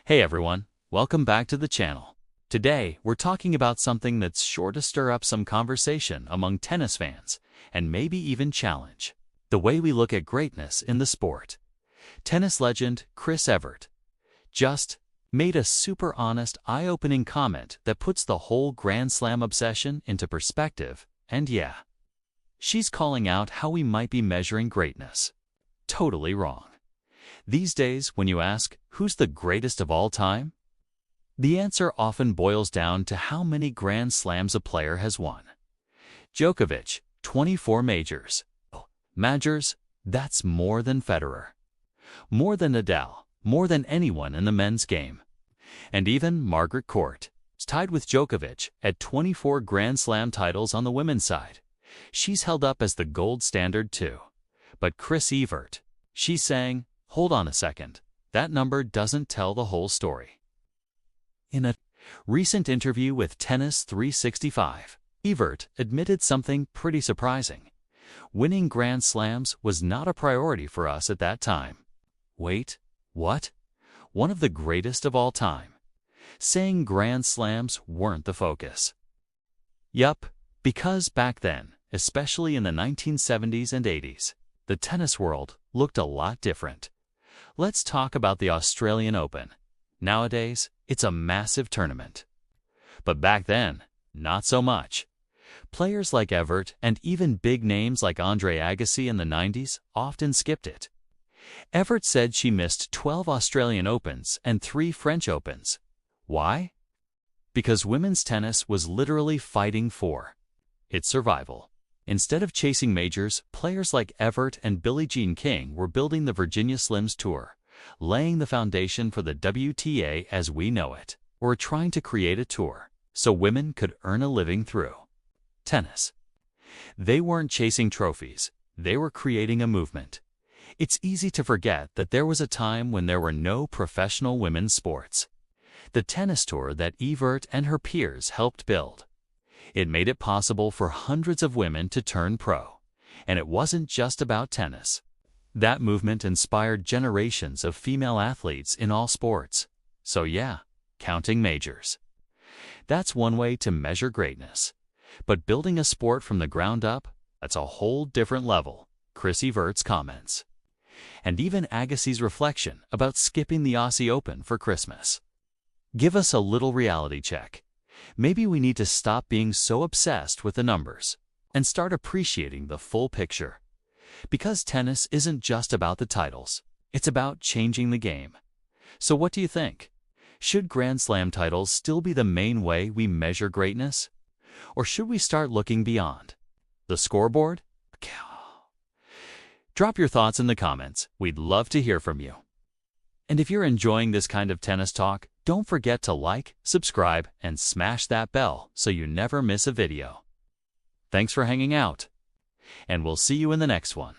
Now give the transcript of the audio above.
Hey everyone, welcome back to the channel. Today, we're talking about something that's sure to stir up some conversation among tennis fans, and maybe even challenge the way we look at greatness in the sport. Tennis legend Chris Evert just made a super honest, eye-opening comment that puts the whole Grand Slam obsession into perspective, and yeah, she's calling out how we might be measuring greatness. Totally wrong. These days, when you ask, who's the greatest of all time? The answer often boils down to how many Grand Slams a player has won. Djokovic, 24 majors. Majors, that's more than Federer. More than Nadal, more than anyone in the men's game. And even Margaret Court is tied with Djokovic at 24 Grand Slam titles on the women's side. She's held up as the gold standard too. But Chris Evert, she's saying, hold on a second, that number doesn't tell the whole story. In a recent interview with Tennis 365, Evert admitted something pretty surprising. Winning Grand Slams was not a priority for us at that time. Wait, what? One of the greatest of all time. Saying Grand Slams weren't the focus. Yup, because back then, especially in the 1970s and 80s, the tennis world looked a lot different. Let's talk about the Australian Open. Nowadays, it's a massive tournament. But back then, not so much. Players like Evert and even big names like Andre Agassi in the 90s often skipped it. Evert said she missed 12 Australian Opens and 3 French Opens. Why? Because women's tennis was literally fighting for its survival. Instead of chasing majors, players like Evert and Billie Jean King were building the Virginia Slims Tour, laying the foundation for the WTA as we know it, or trying to create a tour so women could earn a living through tennis. They weren't chasing trophies, they were creating a movement. It's easy to forget that there was a time when there were no professional women's sports. The tennis tour that Evert and her peers helped build. It made it possible for hundreds of women to turn pro. And it wasn't just about tennis. That movement inspired generations of female athletes in all sports. So yeah, counting majors. That's one way to measure greatness. But building a sport from the ground up, that's a whole different level, Chris Evert's comments. And even Agassi's reflection about skipping the Aussie Open for Christmas. Give us a little reality check. Maybe we need to stop being so obsessed with the numbers and start appreciating the full picture. Because tennis isn't just about the titles, it's about changing the game. So what do you think? Should Grand Slam titles still be the main way we measure greatness? Or should we start looking beyond the scoreboard? Drop your thoughts in the comments. We'd love to hear from you. And if you're enjoying this kind of tennis talk, don't forget to like, subscribe, and smash that bell so you never miss a video. Thanks for hanging out, and we'll see you in the next one.